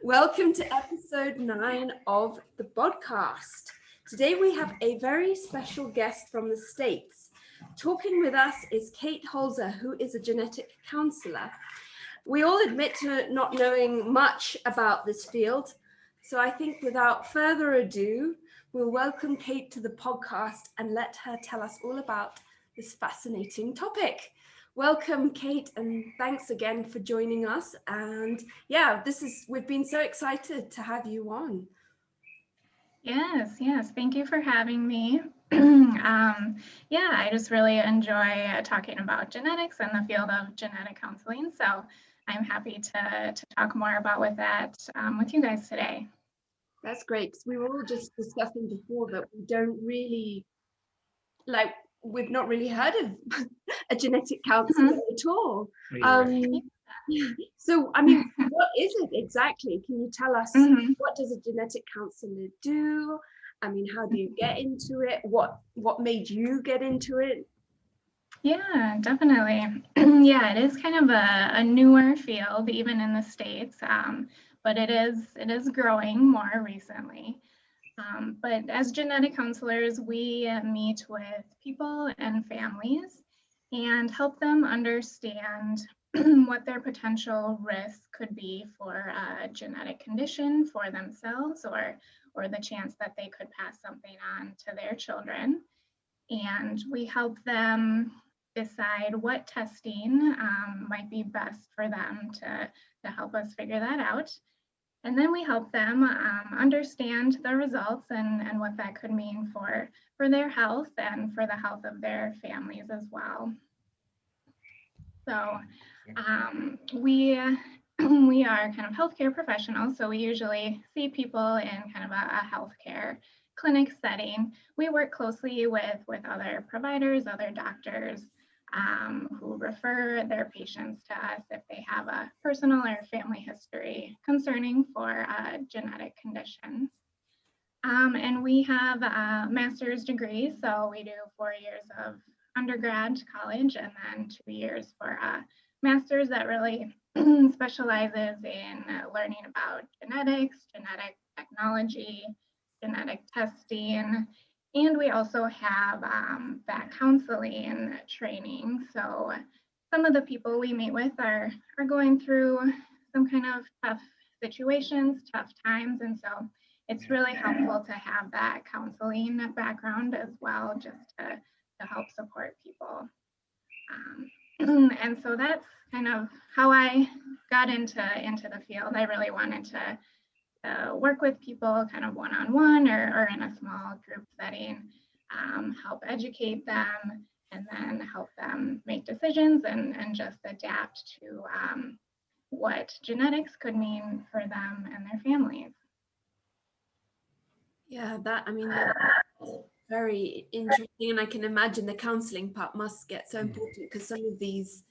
Welcome to episode 9 of the podcast. Today we have a very special guest from the States. Talking with us is Katherine Holzer, who is a genetic counselor. We all admit to not knowing much about this field, so I think without further ado, we'll welcome Kate to the podcast and let her tell us all about this fascinating topic. Welcome, Kate, and thanks again for joining us. And yeah, we've been so excited to have you on. Yes, thank you for having me. I just really enjoy talking about genetics and the field of genetic counseling. So I'm happy to talk more about with you guys today. That's great, because we were all just discussing before that we've not really heard of a genetic counselor at all. So, I mean, what is it exactly? Can you tell us what does a genetic counselor do? I mean, how do you get into it? What made you get into it? Yeah, definitely. It is kind of a newer field, even in the States, but it is growing more recently. But as genetic counselors, we meet with people and families and help them understand what their potential risk could be for a genetic condition for themselves or the chance that they could pass something on to their children. And we help them decide what testing might be best for them to help us figure that out. And then we help them understand the results and what that could mean for their health and for the health of their families as well. So we are kind of healthcare professionals, so we usually see people in kind of a healthcare clinic setting. We work closely with other providers, other doctors who refer their patients to us if they have a personal or family history concerning for genetic conditions. And we have a master's degree, so we do 4 years of undergrad college and then 2 years for a master's that really specializes in learning about genetics, genetic technology, genetic testing, and we also have that counseling training. So some of the people we meet with are going through some kind of tough situations, tough times, and so it's really helpful to have that counseling background as well, just to help support people. And so that's kind of how I got into the field. I really wanted to work with people kind of one-on-one or in a small group setting, help educate them, and then help them make decisions and just adapt to what genetics could mean for them and their families. Yeah, that's very interesting, and I can imagine the counseling part must get so important because some of these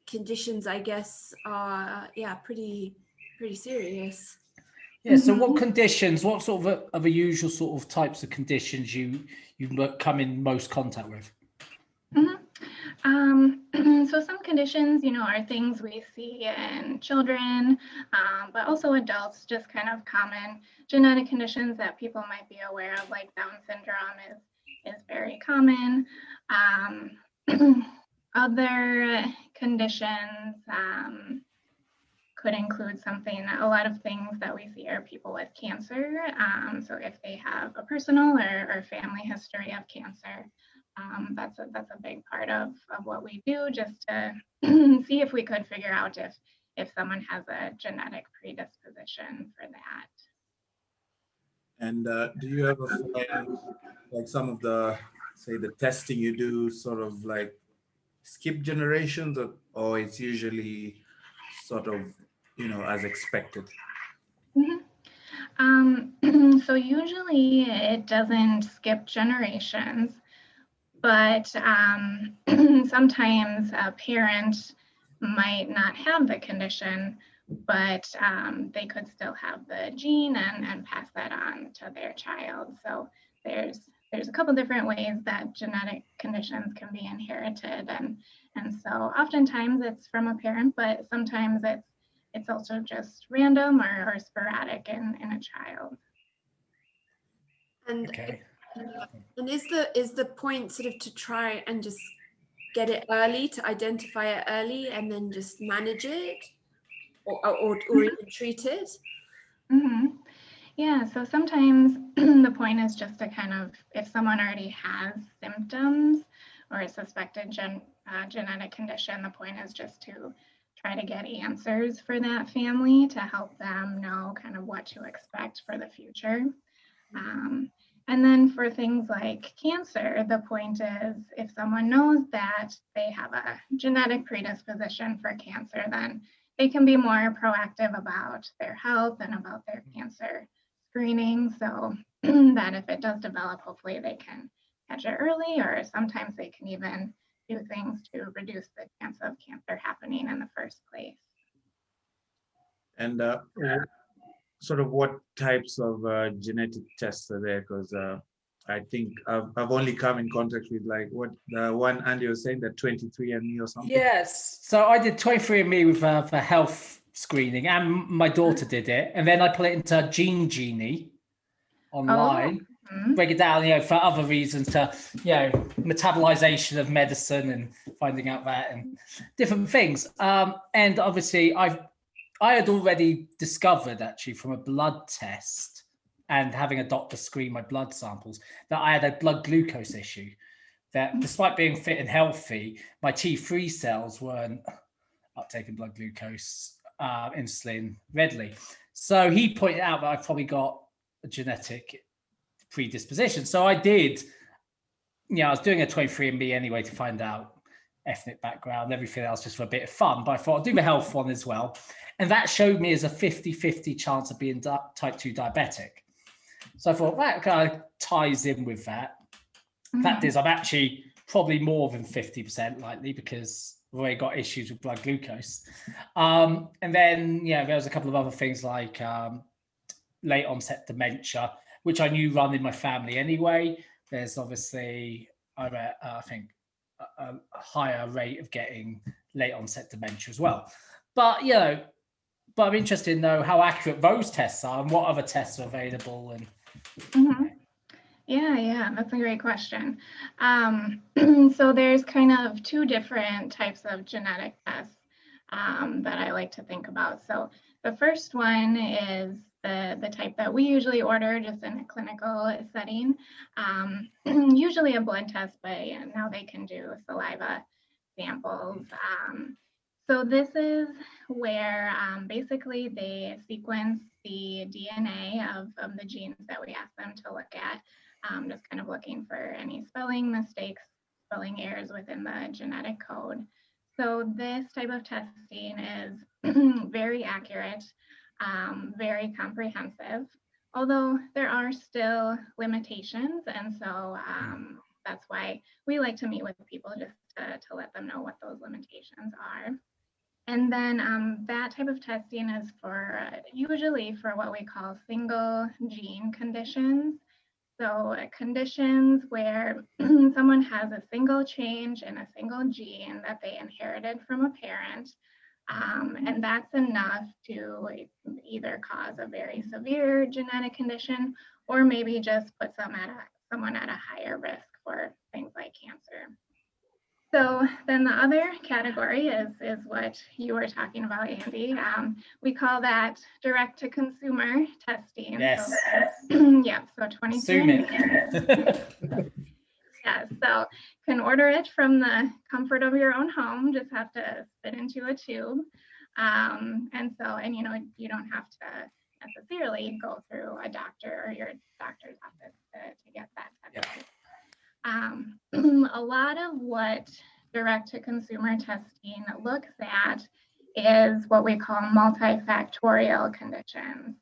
conditions, I guess, are pretty serious. Yeah. So, what conditions? What sort of a usual sort of types of conditions you come in most contact with? So some conditions, are things we see in children, but also adults, just kind of common genetic conditions that people might be aware of, like Down syndrome is very common. Other conditions could include a lot of things that we see are people with cancer. So if they have a personal or family history of cancer, that's a big part of what we do, just to see if we could figure out if someone has a genetic predisposition for that. And do you ever find like some of the testing you do sort of like skip generations, or it's usually sort of, as expected? So usually it doesn't skip generations, but sometimes a parent might not have the condition, but they could still have the gene and pass that on to their child. So there's there's a couple different ways that genetic conditions can be inherited, and so oftentimes it's from a parent, but sometimes it's also just random or sporadic in a child. And Okay. and is the point sort of to try and just get it early, to identify it early and then just manage it, or even treat it? Mm-hmm. Yeah, so sometimes the point is just to kind of, if someone already has symptoms or a suspected genetic condition, the point is just to try to get answers for that family to help them know kind of what to expect for the future. And then for things like cancer, the point is if someone knows that they have a genetic predisposition for cancer, then they can be more proactive about their health and about their cancer screening, so that if it does develop, hopefully they can catch it early, or sometimes they can even do things to reduce the chance of cancer happening in the first place. And sort of what types of genetic tests are there? Because I think I've only come in contact with like what the one Andy was saying, that 23andMe or something. Yes. So I did 23andMe with for health screening, and my daughter did it, and then I put it into Gene Genie online. Break it down, for other reasons, to metabolization of medicine and finding out that and different things. And obviously, I had already discovered, actually, from a blood test and having a doctor screen my blood samples, that I had a blood glucose issue. That despite being fit and healthy, my T3 cells weren't uptaking blood glucose, insulin readily. So he pointed out that I've probably got a genetic predisposition. So I did, I was doing a 23andMe anyway to find out ethnic background, everything else just for a bit of fun. But I thought I'll do the health one as well. And that showed me as a 50-50 chance of being type 2 diabetic. So I thought that kind of ties in with that. Fact is, I'm actually probably more than 50% likely because I've already got issues with blood glucose. And then, there was a couple of other things like late onset dementia, which I knew run in my family anyway. There's obviously, I think, a higher rate of getting late onset dementia as well. But, I'm interested to know how accurate those tests are and what other tests are available. And Yeah, that's a great question. So there's kind of two different types of genetic tests that I like to think about. So the first one is the type that we usually order just in a clinical setting, usually a blood test, but now they can do saliva samples. So this is where basically they sequence the DNA of the genes that we ask them to look at, just kind of looking for any spelling mistakes, spelling errors within the genetic code. So this type of testing is very accurate, very comprehensive, although there are still limitations. And so that's why we like to meet with people just to let them know what those limitations are. And then that type of testing is for usually for what we call single gene conditions. So conditions where someone has a single change in a single gene that they inherited from a parent, and that's enough to either cause a very severe genetic condition or maybe just put someone at a higher risk for things like cancer. So then the other category is what you were talking about, Andy. We call that direct-to-consumer testing. Yes. So, so 23andMe. Yeah, so can order it from the comfort of your own home. Just have to spit into a tube, and you don't have to necessarily go through a doctor or your doctor's office to get that type of a lot of what direct-to-consumer testing looks at is what we call multifactorial conditions.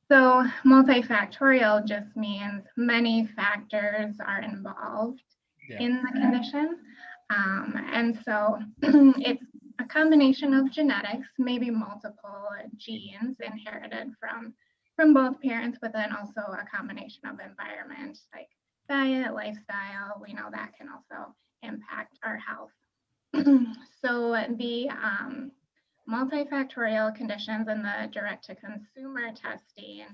So multifactorial just means many factors are involved in the condition. And so it's a combination of genetics, maybe multiple genes inherited from both parents, but then also a combination of environment, like diet, lifestyle, we know that can also impact our health. So the multifactorial conditions in the direct-to-consumer testing,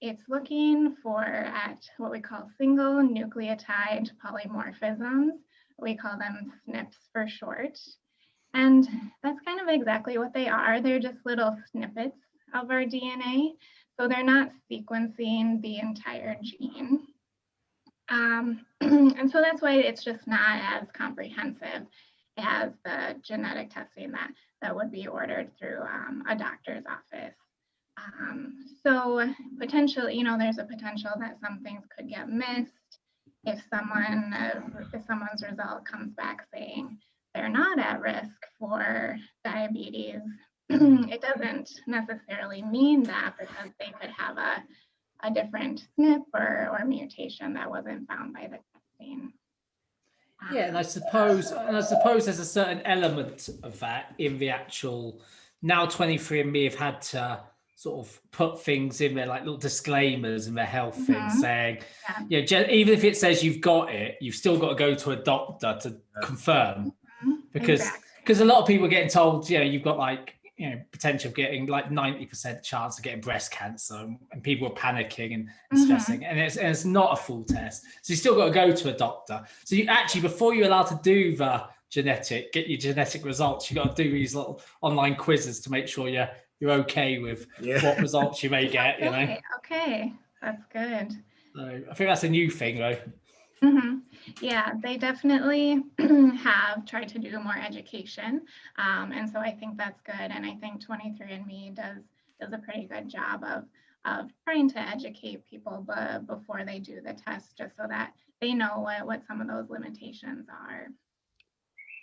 it's looking at what we call single nucleotide polymorphisms. We call them SNPs for short. And that's kind of exactly what they are. They're just little snippets of our DNA. So they're not sequencing the entire gene. And so that's why it's just not as comprehensive as the genetic testing that would be ordered through a doctor's office. So potentially, there's a potential that some things could get missed if someone's result comes back saying they're not at risk for diabetes. It doesn't necessarily mean that, because they could have a different SNP or mutation that wasn't found by the testing. Yeah, and I suppose there's a certain element of that in the actual. Now 23andMe have had to sort of put things in there, like little disclaimers in their health thing, saying, even if it says you've got it, you've still got to go to a doctor to confirm, because a lot of people are getting told, you've got potential of getting 90% chance of getting breast cancer, and people are panicking and stressing, and it's not a full test, so you still got to go to a doctor. So you actually, before you're allowed to do get your genetic results, you got to do these little online quizzes to make sure you're okay with what results you may get. Okay, that's good. So I think that's a new thing, though. Yeah, they definitely have tried to do more education, and so I think that's good. And I think 23andMe does a pretty good job of trying to educate people before they do the test, just so that they know what some of those limitations are.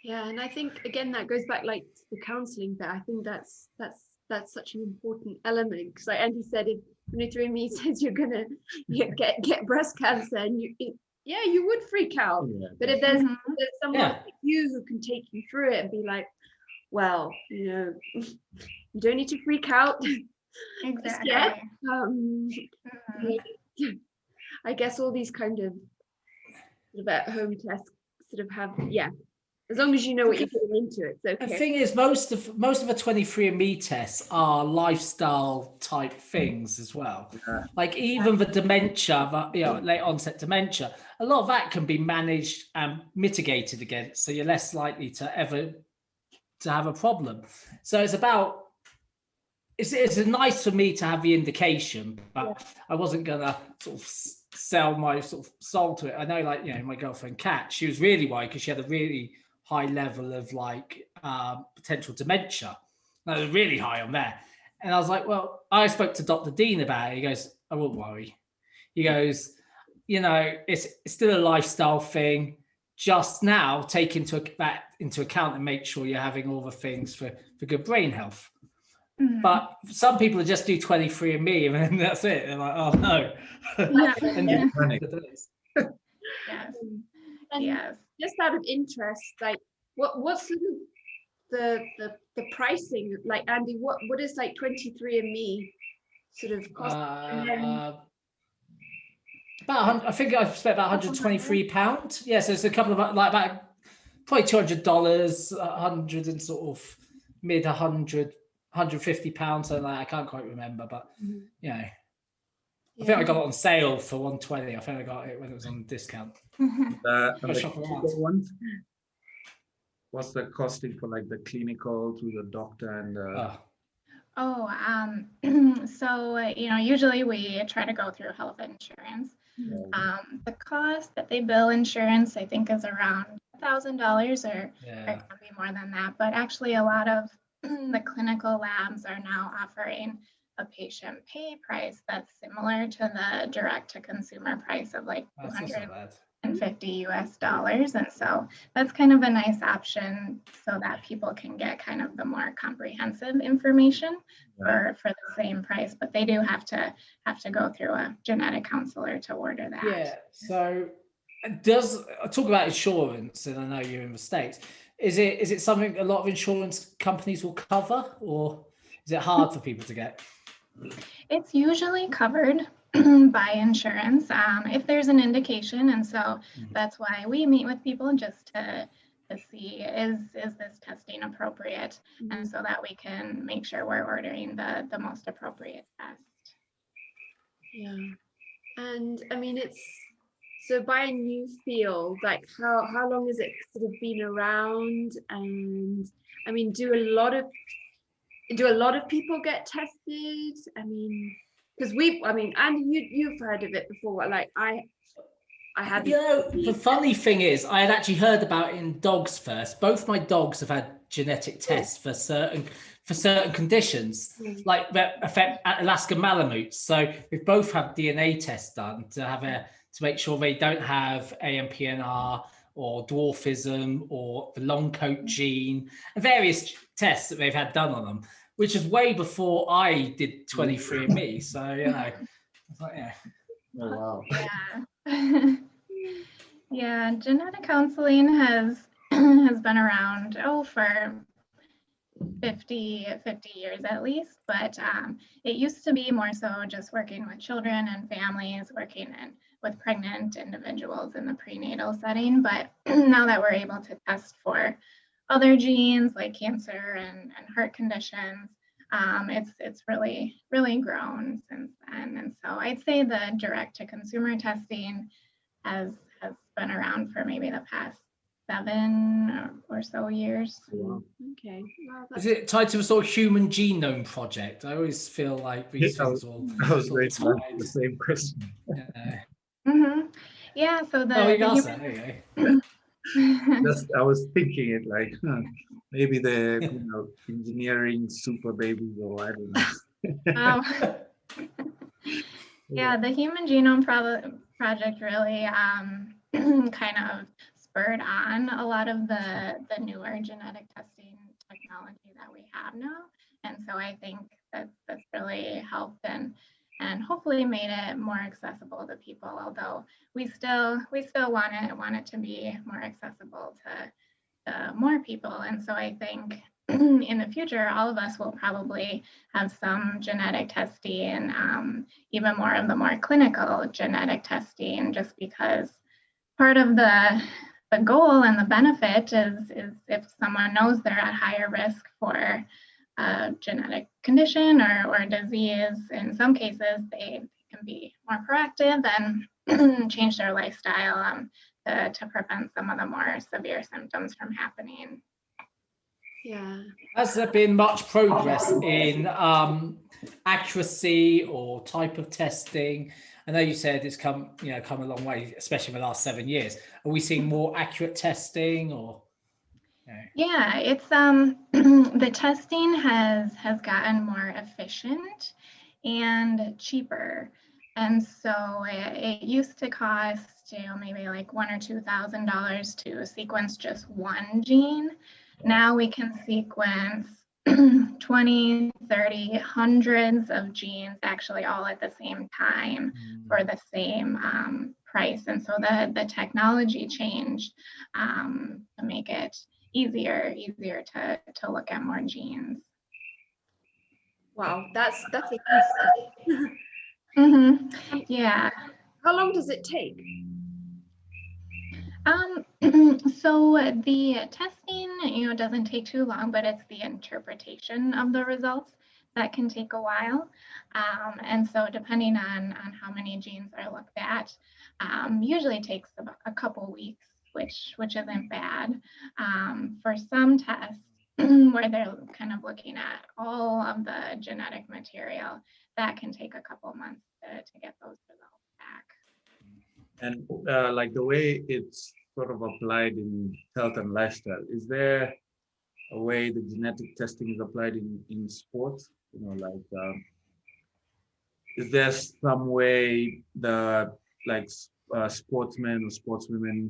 Yeah, and I think again that goes back to the counselling bit. I think that's such an important element, because like Andy said, if 23andMe says you're gonna get breast cancer, and you would freak out. But if there's someone like you who can take you through it and be like, well, you don't need to freak out. Exactly. I guess all these kind of sort of at-home tests sort of have, as long as you know what you're getting into, it's okay. The thing is, most of the 23andMe tests are lifestyle type things as well. Like even the dementia, late onset dementia, a lot of that can be managed and mitigated against, so you're less likely to have a problem. So it's nice for me to have the indication, but I wasn't gonna sort of sell my sort of soul to it. I know, my girlfriend Kat, she was really worried because she had a really high level of potential dementia. That was really high on there. And I was like, well, I spoke to Dr. Dean about it. He goes, I won't worry. He goes, it's still a lifestyle thing. Just now take that into account and make sure you're having all the things for good brain health. But some people just do 23andMe and then that's it. They're like, oh no. Yes. Just out of interest, what's sort of the pricing? Like Andy, what is 23andMe sort of cost? I think I've spent about £123. Yeah, so it's a couple of about probably $200, 100 and sort of mid 100, £150, something like that. I can't quite remember, but I think I got it on sale for $120. I think I got it when it was on discount. What's the costing for the clinical to the doctor and so usually we try to go through health insurance. The cost that they bill insurance, I think, is around $1,000, or it can be more than that. But actually, a lot of the clinical labs are now offering a patient pay price that's similar to the direct-to-consumer price of $250 US. And so that's kind of a nice option, so that people can get kind of the more comprehensive information for the same price, but they do have to go through a genetic counselor to order that. Yeah. So talk about insurance, and I know you're in the States. Is it something a lot of insurance companies will cover, or is it hard for people to get? It's usually covered. by insurance if there's an indication. And so that's why we meet with people, just to see is this testing appropriate, and so that we can make sure we're ordering the most appropriate test. Yeah. And I mean, it's so by a new field, like how long has it sort of been around? And I mean, do a lot of people get tested? I mean, because and you've heard of it before. Like I hadn't. You know, the funny thing is, I had actually heard about it in dogs first. Both my dogs have had genetic tests for certain conditions, like that affect Alaska Malamutes. So we've both had DNA tests done to make sure they don't have AMPNR or dwarfism or the long coat gene, and various tests that they've had done on them, which is way before I did 23andMe. So you know, I thought, yeah. Oh, wow. Yeah. Yeah, genetic counseling has been around for 50 years at least, but it used to be more so just working with children and families, working with pregnant individuals in the prenatal setting. But now that we're able to test for other genes like cancer and heart conditions, it's really grown since then. And so I'd say the direct to consumer testing has been around for maybe the past 7 or so years. Wow. Okay. Wow, Is it tied to a sort of human genome project? I always feel like these things all I was sort going of to ask tied. the same question. Yeah, so You asked that, there you go. I was thinking it like, maybe the engineering super babies, or I don't know. Yeah, the Human Genome Project really kind of spurred on a lot of the newer genetic testing technology that we have now. And so I think that's really helped and hopefully made it more accessible to people, although we still want it to be more accessible to more people. And so I think in the future, all of us will probably have some genetic testing, even more of the more clinical genetic testing, just because part of the goal and the benefit is if someone knows they're at higher risk for a genetic condition or disease, in some cases they can be more proactive and change their lifestyle to prevent some of the more severe symptoms from happening. Yeah. Has there been much progress in accuracy or type of testing? I know you said it's come a long way, especially in the last 7 years. Are we seeing more accurate testing, or? Yeah, it's the testing has gotten more efficient and cheaper. And so it used to cost maybe like $1,000 or $2,000 to sequence just one gene. Now we can sequence 20, 30, hundreds of genes actually all at the same time for the same price. And so the technology changed to make it easier to look at more genes. Wow, that's a huge step. Yeah. How long does it take? So the testing, doesn't take too long, but it's the interpretation of the results that can take a while. And so depending on how many genes are looked at, usually takes about a couple weeks, which isn't bad. For some tests where they're kind of looking at all of the genetic material, that can take a couple months to get those results back. And like the way it's sort of applied in health and lifestyle, is there a way the genetic testing is applied in sports? Is there some way the sportsmen or sportswomen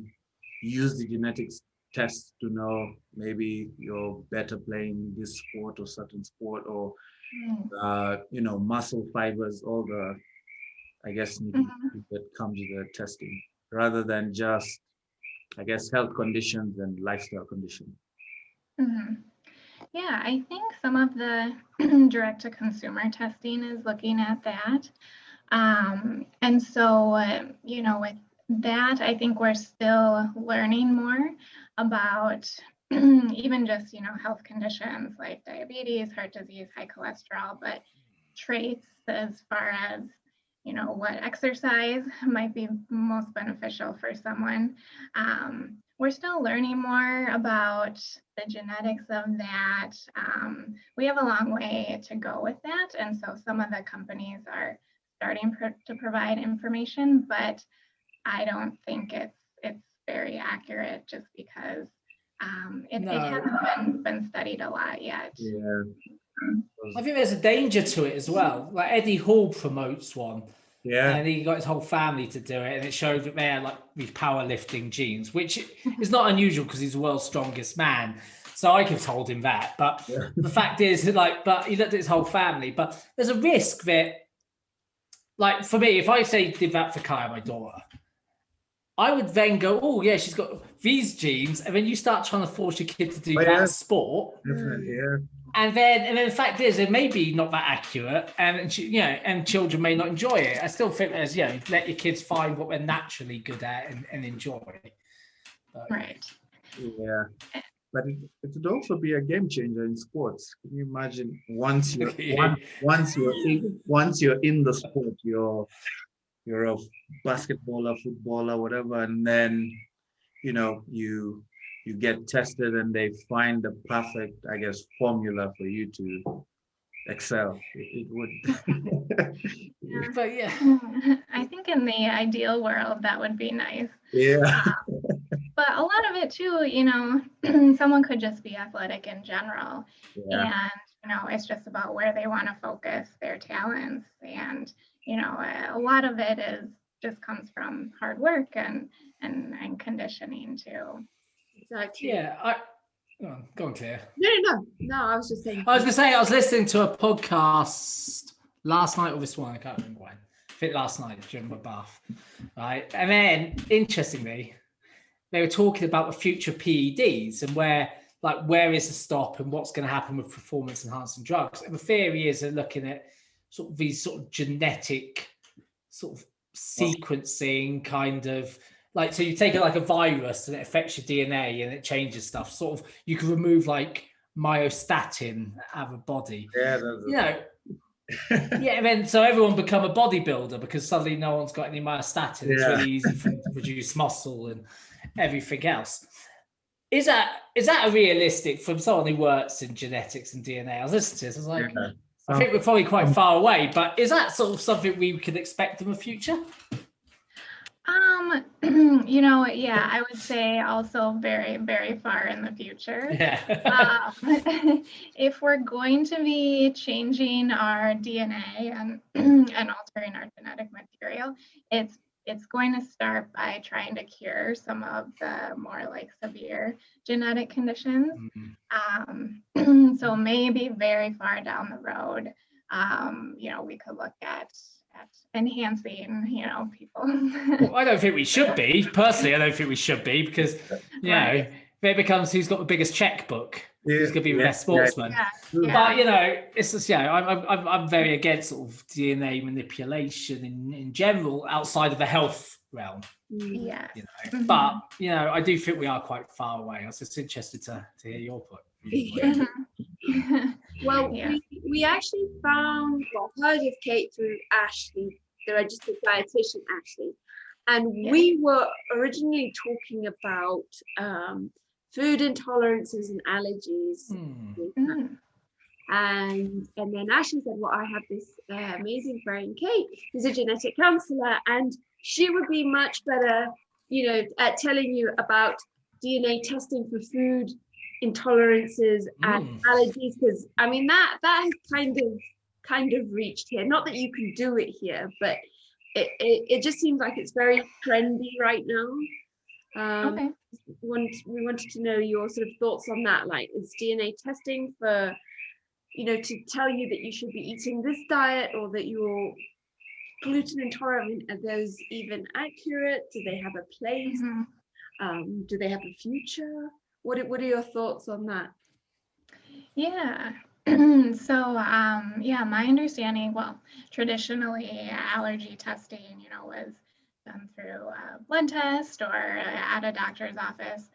use the genetics tests to know maybe you're better playing this sport or certain sport, or muscle fibers, all the that comes with the testing, rather than just health conditions and lifestyle conditions? Yeah, I think some of the direct to consumer testing is looking at that. And so, with that, I think we're still learning more about even just, health conditions like diabetes, heart disease, high cholesterol, but traits as far as, what exercise might be most beneficial for someone. We're still learning more about the genetics of that. We have a long way to go with that. And so some of the companies are starting to provide information, but I don't think it's very accurate just because it hasn't been studied a lot yet. Yeah. I think there's a danger to it as well. Like Eddie Hall promotes one. Yeah. And he got his whole family to do it, and it showed that they had like these powerlifting genes, which is not unusual because he's the world's strongest man. So I could have told him that. But the fact is, but he looked at his whole family. But there's a risk that, like for me, if I say did that for Kaya, my daughter, I would then go, oh yeah, she's got these genes, and then you start trying to force your kid to do that sport. Definitely, yeah. And then the fact is, it may be not that accurate, and and children may not enjoy it. I still think there's, let your kids find what they're naturally good at and enjoy. Right. Yeah, but it would also be a game changer in sports. Can you imagine once you're in the sport, you're a basketballer, footballer, whatever, and then you get tested and they find the perfect, I guess, formula for you to excel. It would. But yeah, I think in the ideal world that would be nice. Yeah. But a lot of it too, someone could just be athletic in general, and it's just about where they want to focus their talents, and a lot of it just comes from hard work and conditioning too. Exactly. Yeah, go on, Claire. No. I was just saying. I was going to say I was listening to a podcast last night or this one. I can't remember when. I think last night during my bath, right? And then interestingly, they were talking about the future PEDs and where is the stop and what's going to happen with performance enhancing drugs. And the theory is they're looking at sort of these sort of genetic sort of sequencing kind of so you take it like a virus and it affects your DNA and it changes stuff. Sort of you can remove like myostatin out of a body. Yeah. And then so everyone become a bodybuilder because suddenly no one's got any myostatin. It's really easy for them to produce muscle and everything else. Is that a realistic from someone who works in genetics and DNA? I was listening to this. I was like, I think we're probably quite far away, but is that sort of something we could expect in the future? I would say also very, very far in the future. Yeah. If we're going to be changing our DNA and altering our genetic material, it's going to start by trying to cure some of the more severe genetic conditions. Mm-hmm. So maybe very far down the road, we could look at enhancing, people. Well, I don't think we should be. Personally, I don't think we should be because, it becomes who's got the biggest checkbook. Who's going to be the best sportsman. But, it's just, I'm very against sort of DNA manipulation in general outside of the health realm. Yeah. But, I do think we are quite far away. I was just interested to hear your point. Well, we actually heard of Kate through Ashley, the registered dietitian Ashley, and we were originally talking about food intolerances and allergies. And then Ashley said, well, I have this amazing friend Kate who's a genetic counsellor, and she would be much better at telling you about DNA testing for food intolerances and allergies, because I mean that has kind of reached here. Not that you can do it here, but it just seems like it's very trendy right now. We wanted to know your sort of thoughts on that. Like, is DNA testing for to tell you that you should be eating this diet or that you're gluten intolerant, are those even accurate? Do they have a place? Do they have a future? What are your thoughts on that? Yeah, Yeah, my understanding, well, traditionally allergy testing, was done through a blood test or at a doctor's office.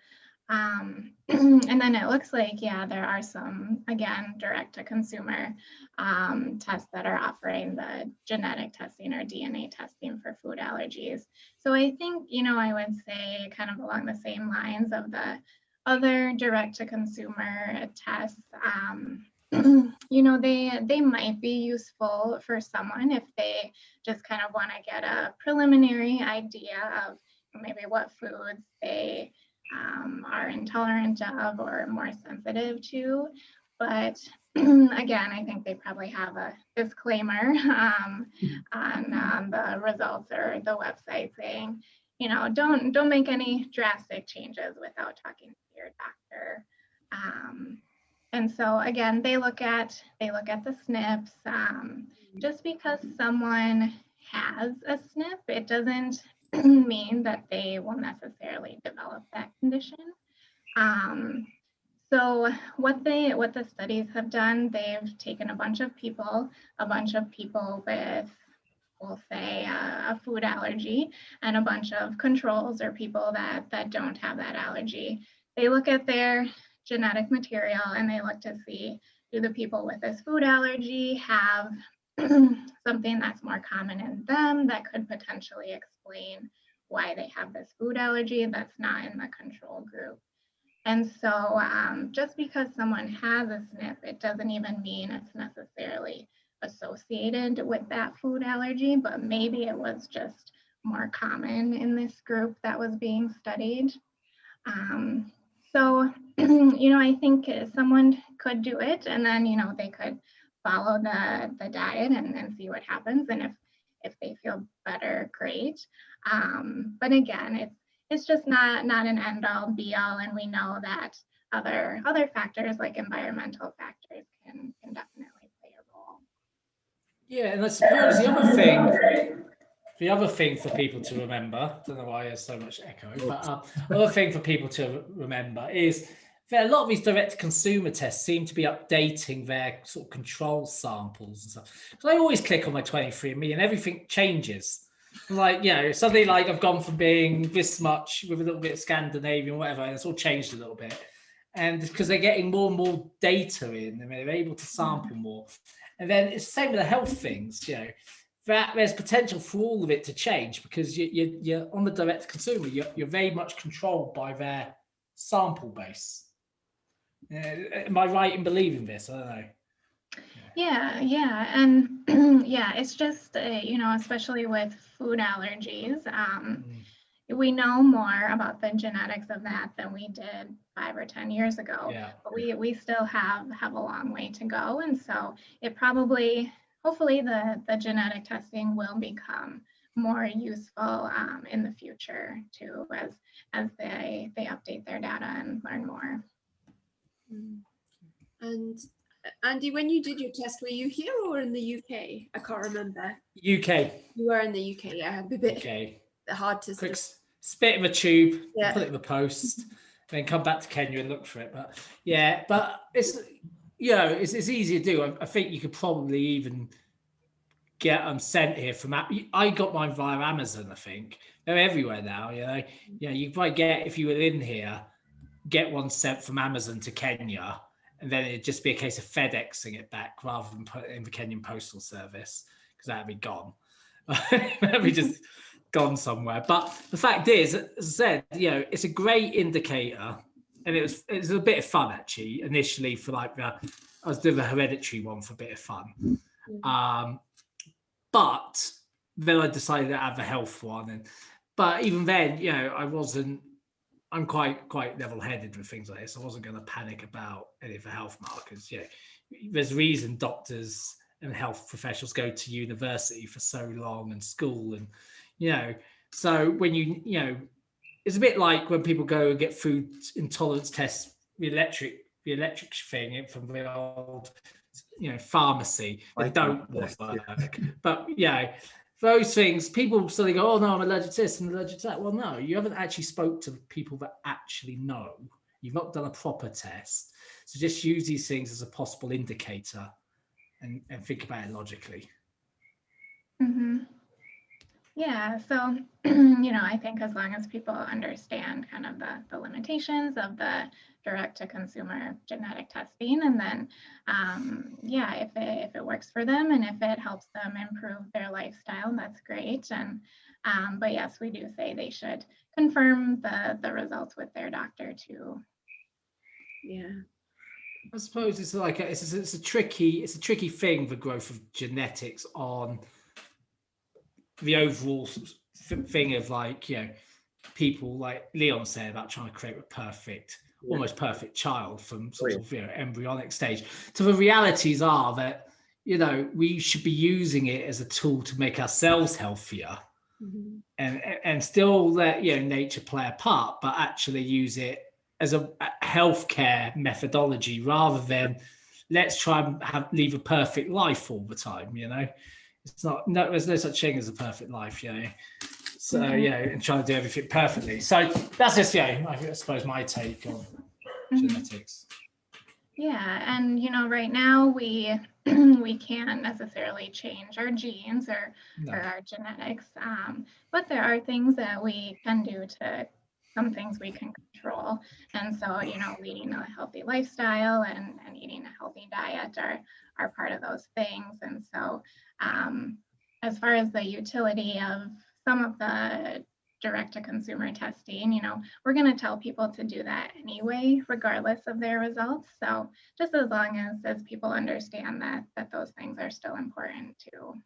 And then it looks like, yeah, there are some, again, direct to consumer tests that are offering the genetic testing or DNA testing for food allergies. So I think, I would say kind of along the same lines of the other direct to consumer tests, they might be useful for someone if they just kind of want to get a preliminary idea of maybe what foods they are intolerant of or more sensitive to. But again, I think they probably have a disclaimer on the results or the website saying, don't make any drastic changes without talking to your doctor. And so again, they look at the SNPs. Just because someone has a SNP, it doesn't mean that they will necessarily develop that condition. So what the studies have done, they've taken a bunch of people with, we'll say, a food allergy, and a bunch of controls or people that don't have that allergy. They look at their genetic material and they look to see, do the people with this food allergy have something that's more common in them that could potentially explain why they have this food allergy that's not in the control group. And so just because someone has a SNP, it doesn't even mean it's necessarily associated with that food allergy, but maybe it was just more common in this group that was being studied. So, I think someone could do it, and then, they could follow the diet and see what happens. And if they feel better, great. But again, it's just not an end all be all. And we know that other factors like environmental factors can definitely play a role. Yeah, and I suppose the other thing for people to remember, I don't know why there's so much echo, but other thing for people to remember is that a lot of these direct-to-consumer tests seem to be updating their sort of control samples and stuff. Because I always click on my 23andMe and everything changes. Like, suddenly like I've gone from being this much with a little bit of Scandinavian, whatever, and it's all changed a little bit. And because they're getting more and more data in and they're able to sample more. And then it's the same with the health things, that there's potential for all of it to change because you're on the direct consumer, you're very much controlled by their sample base. Am I right in believing this? I don't know. Yeah. And it's just, especially with food allergies, we know more about the genetics of that than we did 5 or 10 years ago. Yeah. But we still have a long way to go. And so it probably, hopefully the genetic testing will become more useful in the future too, as they update their data and learn more. And Andy, when you did your test, were you here or in the UK? I can't remember. UK. You were in the UK, yeah. A bit hard to quick spit in the tube, yeah. Put it in the post, then come back to Kenya and look for it. But it's it's easy to do. I think you could probably even get them sent here from. I got mine via Amazon. I think they're everywhere now. You might get, if you were in here, get one sent from Amazon to Kenya, and then it'd just be a case of FedExing it back rather than put it in the Kenyan Postal Service, because that'd be gone. That'd be just gone somewhere. But the fact is, as I said, it's a great indicator, and it was a bit of fun actually initially for I was doing the hereditary one for a bit of fun. But then I decided to have the health one, but even then, I'm quite level-headed with things like this. I wasn't going to panic about any of the health markers. There's a reason doctors and health professionals go to university for so long and school, and so when it's a bit like when people go and get food intolerance tests, the electric thing from the old pharmacy. They don't work. But those things, people suddenly go, oh no, I'm allergic to this and allergic to that. Well, no, you haven't actually spoke to people that actually know You've not done a proper test. So just use these things as a possible indicator and think about it logically. Mm-hmm. Yeah, so, I think as long as people understand kind of the limitations of the direct-to-consumer genetic testing, and then, if it works for them and if it helps them improve their lifestyle, that's great. And but yes, we do say they should confirm the results with their doctor too. Yeah. I suppose it's like it's a tricky thing, the growth of genetics on the overall thing of people like Leon said about trying to create a perfect, almost perfect child from sort of embryonic stage to the realities are that we should be using it as a tool to make ourselves healthier, and still let nature play a part, but actually use it as a healthcare methodology rather than let's try and leave a perfect life all the time. It's not, no, there's no such thing as a perfect life, So, and trying to do everything perfectly. So that's just, I suppose my take on genetics. Yeah, and right now we can't necessarily change our genes or our genetics, but there are things that we can do some things we can control. And so, leading a healthy lifestyle and eating a healthy diet are part of those things. And so, as far as the utility of some of the direct-to-consumer testing, we're going to tell people to do that anyway, regardless of their results. So just as long as people understand that those things are still important too.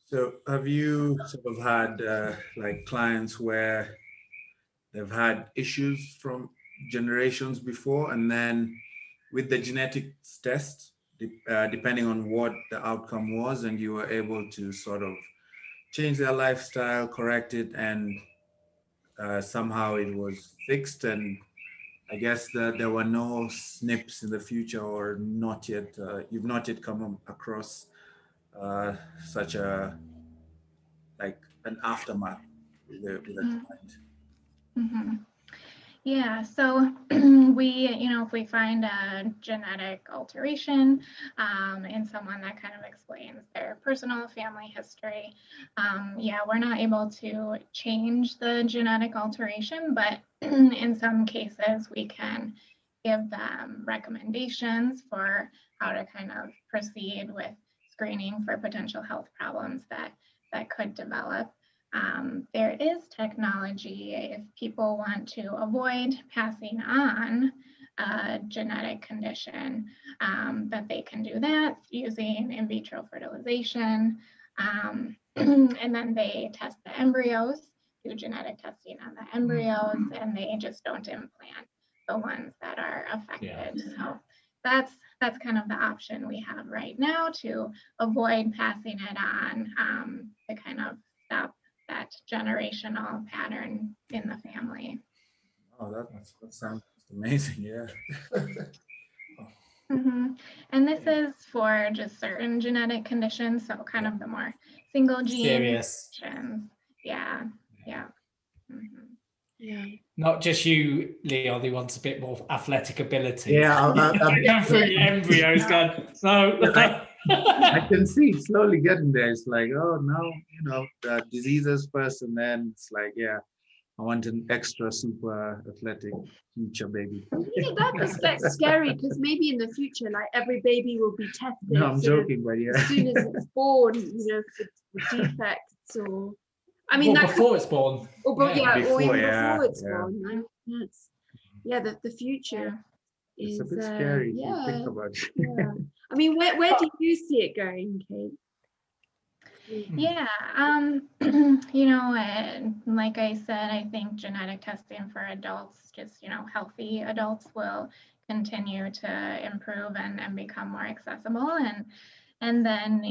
So have you sort of had like clients where they've had issues from generations before, and then with the genetics test, depending on what the outcome was, and you were able to sort of change their lifestyle, correct it, and somehow it was fixed, and I guess that there were no SNPs in the future, or not yet, you've not yet come across such an aftermath with a client. Mm-hmm. Yeah, so if we find a genetic alteration in someone that kind of explains their personal family history, we're not able to change the genetic alteration, but in some cases we can give them recommendations for how to kind of proceed with screening for potential health problems that could develop. There is technology if people want to avoid passing on a genetic condition, that they can do that using in vitro fertilization. And then they test the embryos, do genetic testing on the embryos, and they just don't implant the ones that are affected. So that's kind of the option we have right now to avoid passing it on, to kind of stop that generational pattern in the family. Oh, that sounds amazing. Yeah. And this is for just certain genetic conditions, so kind of the more single gene conditions. Yeah. Not just you, Leon, who wants a bit more athletic ability. Yeah, going through your embryos, going, no. I can see it slowly getting there. It's like, oh, now, the diseases first, and then it's like, yeah, I want an extra super athletic future baby. That's scary, because maybe in the future, like every baby will be tested. No, I'm joking, but yeah. As soon as it's born, for defects, or I mean, before it's born. Or even before it's yeah. born. The future is a bit scary if you think about it. Yeah. I mean, where do you see it going, Kate? Yeah, like I said, I think genetic testing for adults, just, healthy adults, will continue to improve and become more accessible. And then,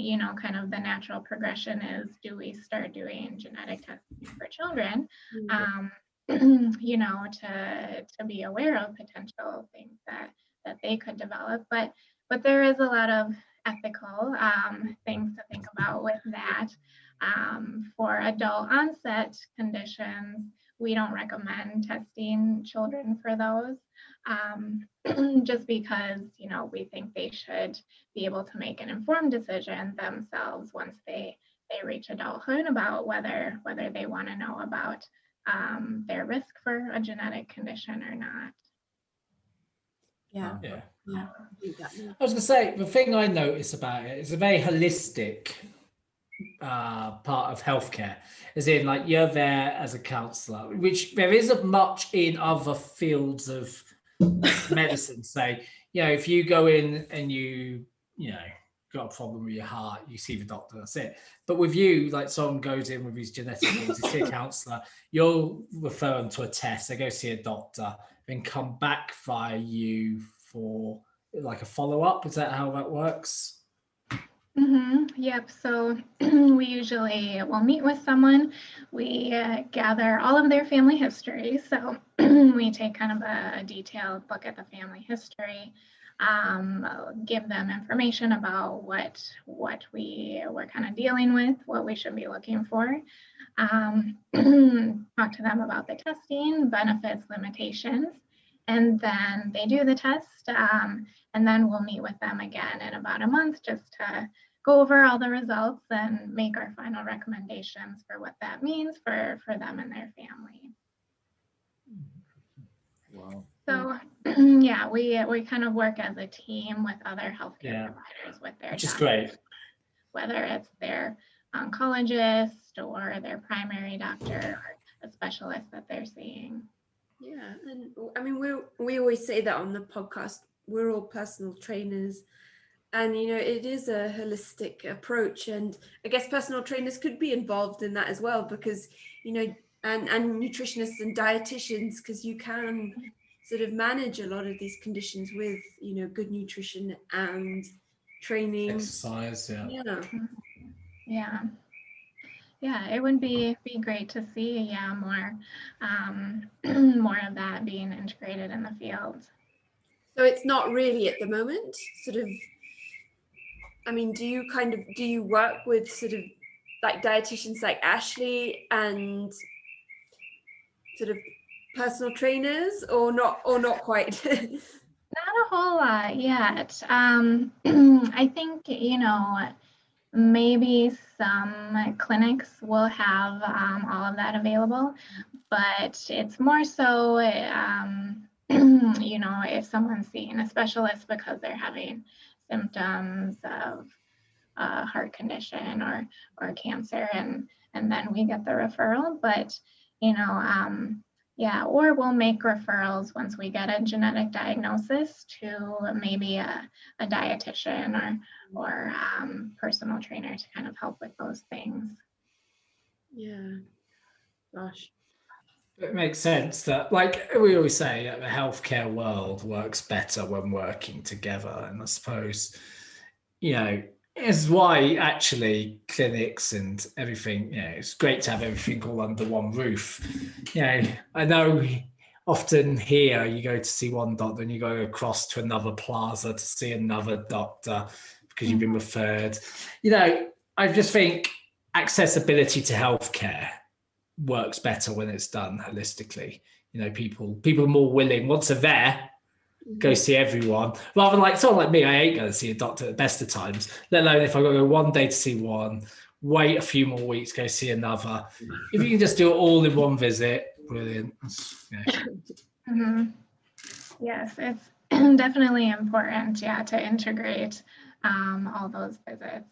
kind of the natural progression is, do we start doing genetic testing for children, to be aware of potential things that they could develop. But there is a lot of ethical things to think about with that. For adult onset conditions, we don't recommend testing children for those, just because, you know, we think they should be able to make an informed decision themselves once they reach adulthood about whether they want to know about their risk for a genetic condition or not. Yeah. Yeah. Yeah. I was going to say, the thing I notice about it is a very holistic part of healthcare, as in, like, you're there as a counsellor, which there isn't much in other fields of medicine. Say, you know, if you go in and you know, got a problem with your heart, you see the doctor, that's it. But with you, like, someone goes in with his genetic things, you see a counsellor, you'll refer them to a test, they go see a doctor, then come back via you for like a follow-up. Is that how that works? Yep. So we usually will meet with someone. We gather all of their family history. So we take kind of a detailed look at the family history, give them information about what we were kind of dealing with, what we should be looking for. Talk to them about the testing, benefits, limitations, and then they do the test. And then we'll meet with them again in about a month just to go over all the results and make our final recommendations for what that means for them and their family. Wow. So yeah, we kind of work as a team with other healthcare providers with their which is doctors, great. Whether it's their oncologist or their primary doctor or a specialist that they're seeing. Yeah, and I mean, we always say that on the podcast, we're all personal trainers, and you know, it is a holistic approach, and I guess personal trainers could be involved in that as well, because you know, and nutritionists and dietitians, because you can sort of manage a lot of these conditions with, you know, good nutrition and training, Exercise. Yeah, it would be great to see more more of that being integrated in the field. So it's not really at the moment, sort of. I mean, do you work with sort of like dietitians like Ashley and sort of personal trainers, or not quite? Not a whole lot yet. I think, you know, maybe some clinics will have all of that available, but it's more so, you know, if someone's seeing a specialist because they're having symptoms of a heart condition or cancer, and then we get the referral. But, you know, yeah, or we'll make referrals once we get a genetic diagnosis to maybe a dietitian or personal trainer to kind of help with those things. Yeah, gosh. It makes sense that, like we always say, the healthcare world works better when working together. And I suppose, you know, is why actually clinics and everything, you know, it's great to have everything all under one roof. You know, I know often here you go to see one doctor and you go across to another plaza to see another doctor because you've been referred. You know, I just think accessibility to healthcare works better when it's done holistically. You know, people are more willing, once they're there, go see everyone, rather than like someone like me. I ain't going to see a doctor at the best of times, let alone if I got to go one day to see one, wait a few more weeks, go see another. If you can just do it all in one visit, brilliant. Yeah. Yes, it's definitely important, to integrate all those visits,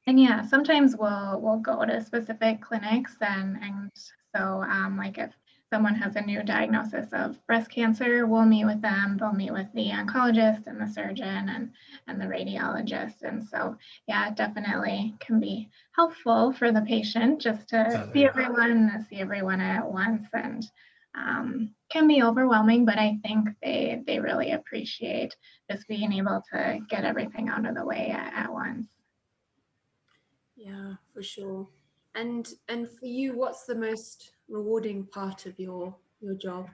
and yeah, sometimes we'll go to specific clinics, and so like if someone has a new diagnosis of breast cancer, we'll meet with them. They'll meet with the oncologist and the surgeon and the radiologist. And so, yeah, it definitely can be helpful for the patient just to see everyone at once, and can be overwhelming, but I think they really appreciate just being able to get everything out of the way at once. Yeah, for sure. And for you, what's the most rewarding part of your job?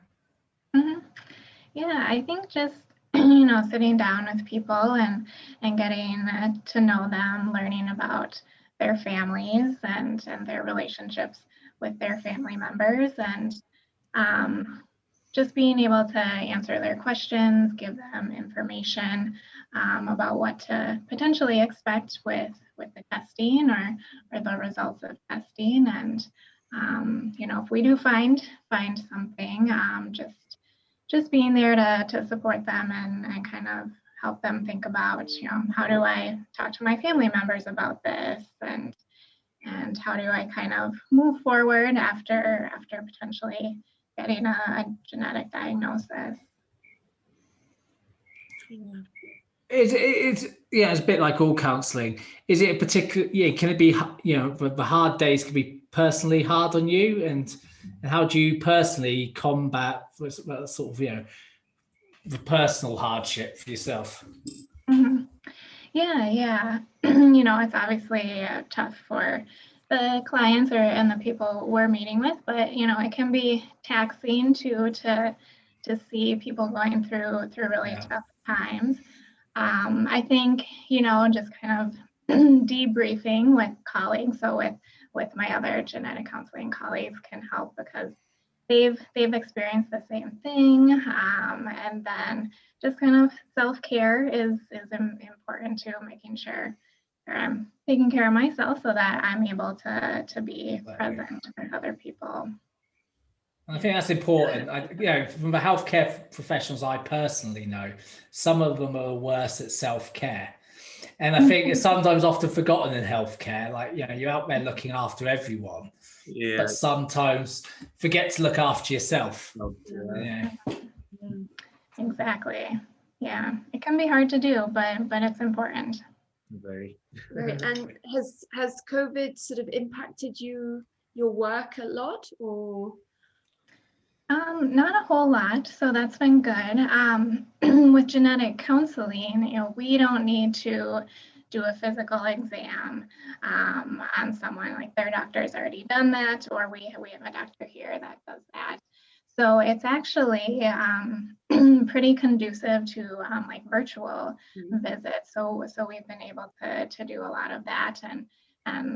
Yeah, I think just, you know, sitting down with people and getting to know them, learning about their families and their relationships their family members, and just being able to answer their questions, give them information about what to potentially expect with the testing or the results of testing. And if we do find something, just being there to support them and kind of help them think about, how do I talk to my family members about this, and how do I kind of move forward after potentially getting a genetic diagnosis. It's a bit like all counselling. Is it a particular? Can it be? The hard days can be personally hard on you, and how do you personally combat sort of the personal hardship for yourself? Mm-hmm. Yeah. It's obviously tough for the clients and the people we're meeting with, but it can be taxing to see people going through really tough times. I think just kind of debriefing with colleagues, so with my other genetic counseling colleagues, can help because they've experienced the same thing, and then just kind of self-care is important too, making sure I'm taking care of myself so that I'm able to be present with other people. I think that's important. From the healthcare professionals I personally know, some of them are worse at self-care. And I think it's sometimes often forgotten in healthcare. Like, you're out there looking after everyone, but sometimes forget to look after yourself. Yeah. Exactly. Yeah, it can be hard to do, but it's important. Very. Right. And has COVID sort of impacted your work a lot, or? Not a whole lot, so that's been good. With genetic counseling, we don't need to do a physical exam on someone. Like, their doctor's already done that, or we have a doctor here that does that. So it's actually pretty conducive to like virtual visits. So we've been able to do a lot of that, and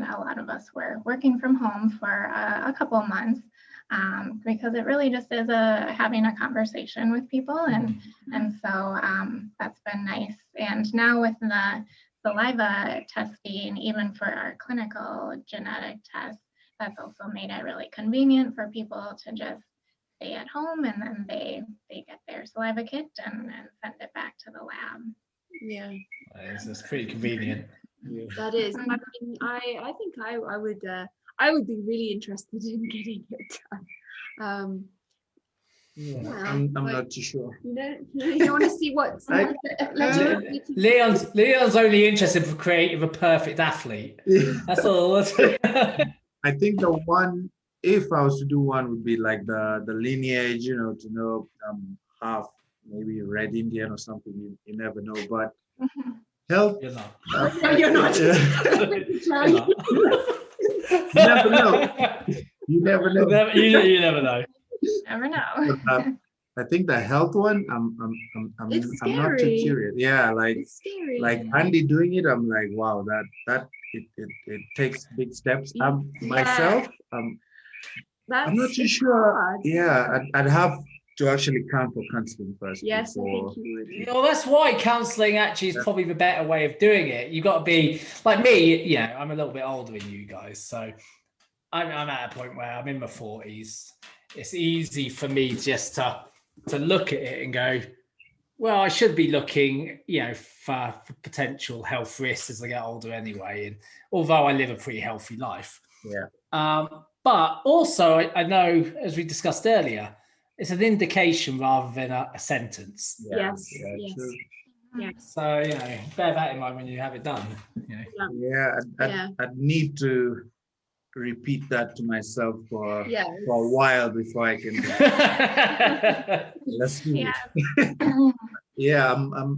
a lot of us were working from home for a couple of months. Because it really just is having a conversation with people, and so that's been nice. And now with the saliva testing, even for our clinical genetic tests, that's also made it really convenient for people to just stay at home, and then they get their saliva kit and send it back to the lab. Yeah, it's pretty convenient. Yeah. That is. I mean, I think I would be really interested in getting it done. I'm not too sure. You want to see what's Leon's only interested for creating a perfect athlete. That's all. I think the one, if I was to do one, would be like the lineage, to know half maybe Red Indian or something. You never know, but health. You're not. No, you're not. You never know. You never know. You never know. Never know. But, I think the health one, I'm not too curious. Yeah, like Andy doing it, I'm like, wow, that it takes big steps. Myself, I'm not too sure. Hard. Yeah, I'd have to actually come for counseling first. Yes, I think you would. Well, that's why counseling actually is probably the better way of doing it. You've got to be like me. I'm a little bit older than you guys, so I'm at a point where I'm in my 40s. It's easy for me just to look at it and go, well, I should be looking, for potential health risks as I get older anyway. And although I live a pretty healthy life, but also I know, as we discussed earlier, it's an indication rather than a sentence. Yes. True. Yeah. So bear that in mind when you have it done. I'd need to repeat that to myself for a while before I can. Let's do it.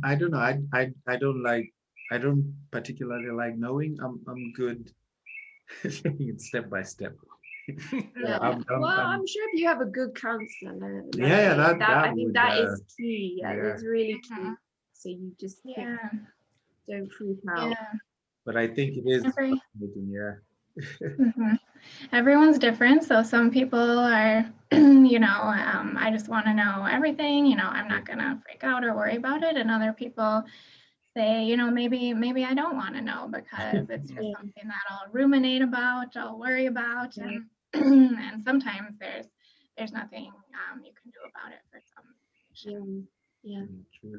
I don't know. I don't particularly like knowing. I'm good taking it step by step. I'm sure if you have a good counselor, I think that is key. It's really key. So you just don't freak out. But I think it is fascinating. Everyone's different. So some people are, I just want to know everything, I'm not going to freak out or worry about it. And other people say, maybe I don't want to know because it's just something that I'll ruminate about, I'll worry about. And, and sometimes there's nothing you can do about it for some.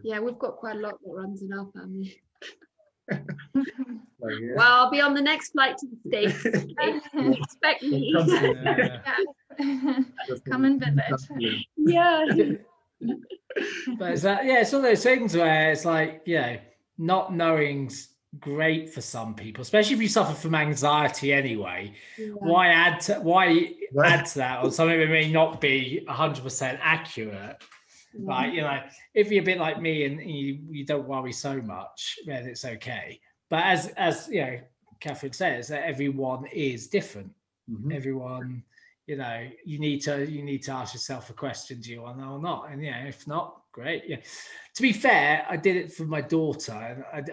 Yeah, we've got quite a lot that runs in our family. Like, yeah. Well, I'll be on the next flight to the States. Expect me. Come and visit. Yeah. But it's that, it's one of those things where it's like, not knowing's great for some people, especially if you suffer from anxiety anyway. Why add to that on something that may not be 100% accurate? But if you're a bit like me and you don't worry so much, then it's okay. But as Katherine says, that everyone is different. Everyone, you need to ask yourself a question: do you want to know or not? And if not, great. To be fair, I did it for my daughter, and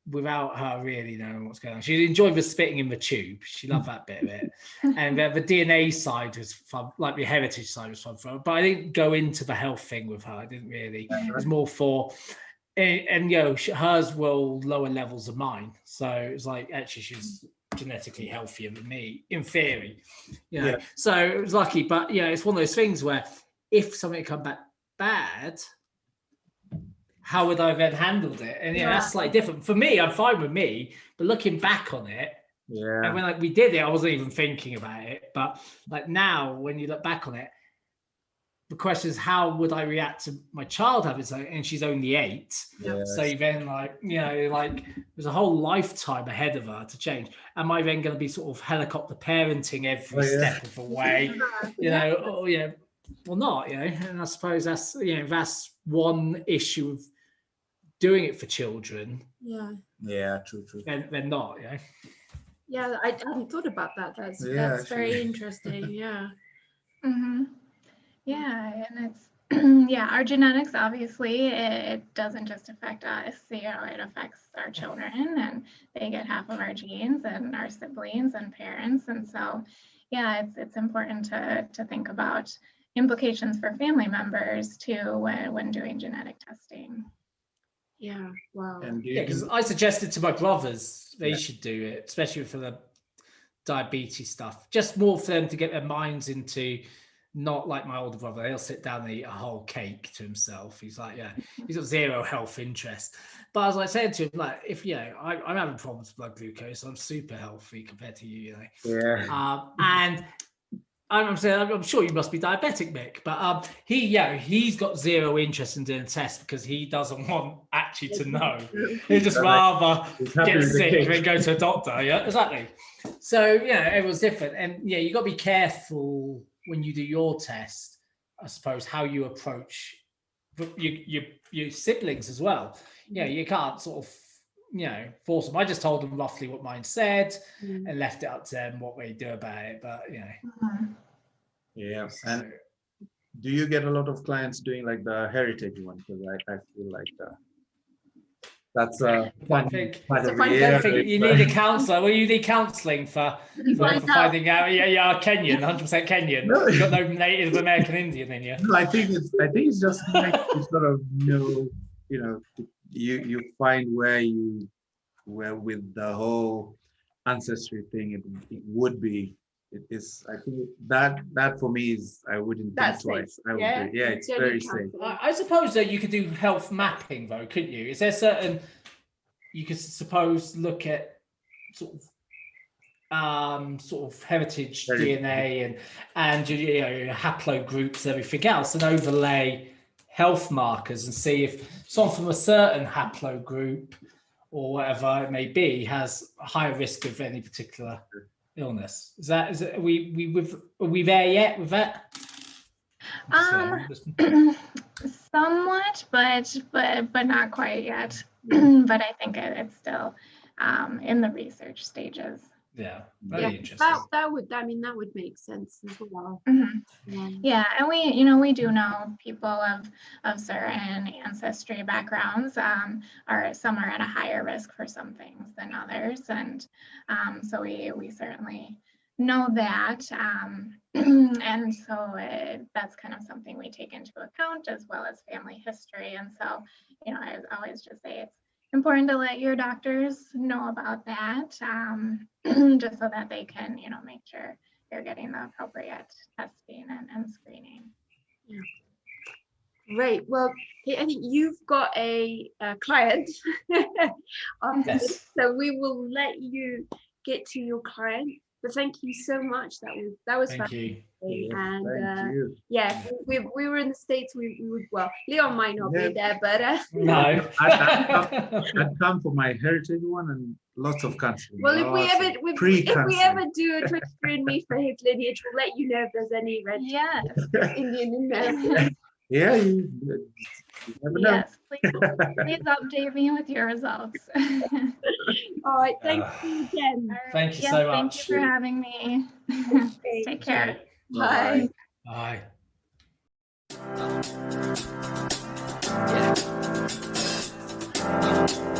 without her really knowing what's going on. She enjoyed the spitting in the tube. She loved that bit of it. And the DNA side was fun, like the heritage side was fun for her. But I didn't go into the health thing with her. I didn't really. It was more for, and hers were lower levels of mine. So it was like, actually, she's genetically healthier than me, in theory. So it was lucky. But, it's one of those things where if something come back bad, how would I have then handled it? And that's slightly different. For me, I'm fine with me, but looking back on it, and when we did it, I wasn't even thinking about it. But now, when you look back on it, the question is, how would I react to my child having something? And she's only 8. So then, there's a whole lifetime ahead of her to change. Am I then going to be sort of helicopter parenting every step of the way? Well, not, and I suppose that's, that's one issue of doing it for children. True. They're not, I hadn't thought about that. That's very interesting. And it's our genetics, obviously it doesn't just affect us, it affects our children, and they get half of our genes, and our siblings and parents. And so it's important to think about implications for family members too when doing genetic testing. Wow. Because I suggested to my brothers they should do it, especially for the diabetes stuff, just more for them to get their minds into, not like my older brother. He'll sit down and eat a whole cake to himself. He's like, he's got zero health interest. But I was like saying to him, if I'm having problems with blood glucose, I'm super healthy compared to you, and I'm sure you must be diabetic, Mick, but he's got zero interest in doing a test because he doesn't want actually to know. He'd just rather get sick than go to a doctor. Yeah, exactly. So everyone's different, and you got to be careful when you do your test, I suppose, how you approach your siblings as well. You can't sort of force them. I just told them roughly what mine said and left it up to them what they do about it. But And do you get a lot of clients doing like the heritage one? Because I feel like that's a fun part of the year. You need a counsellor. Well, you need counselling for finding out. You're Kenyan, 100% Kenyan. You've got no Native American Indian in you. No, I think it's just like to sort of know, you find where with the whole ancestry thing, it would be. It is. I think that for me is. I wouldn't think twice. I would. It's very safe. I suppose that you could do health mapping, though, couldn't you? Is there certain you could suppose look at sort of heritage DNA and haplogroups and everything else, and overlay health markers and see if someone from a certain haplogroup or whatever it may be has a higher risk of any particular illness. Are we there yet with that? Somewhat, but not quite yet. But I think it's still in the research stages. Yeah, very interesting. That would make sense as well. Yeah, and we do know people of certain ancestry backgrounds some are at a higher risk for some things than others, and so we certainly know that, and so that's kind of something we take into account, as well as family history. And so, I always just say it's important to let your doctors know about that, just so that they can, make sure you're getting the appropriate testing and screening. Great. Well, I think you've got a client after this, so we will let you get to your client. But thank you so much. That was fascinating. And thank you. yeah, we were in the States. We would, well, Leon might not be there, but no. I'd come for my heritage one and lots of counseling. Well, if we ever do a 23andMe for his lineage, we'll let you know if there's any red Indian in there. Yeah, you never know. Yes, please update me with your results. All right, thank you again. Thank you so much. Thank you for having me. Take care. Bye. Bye. Yeah.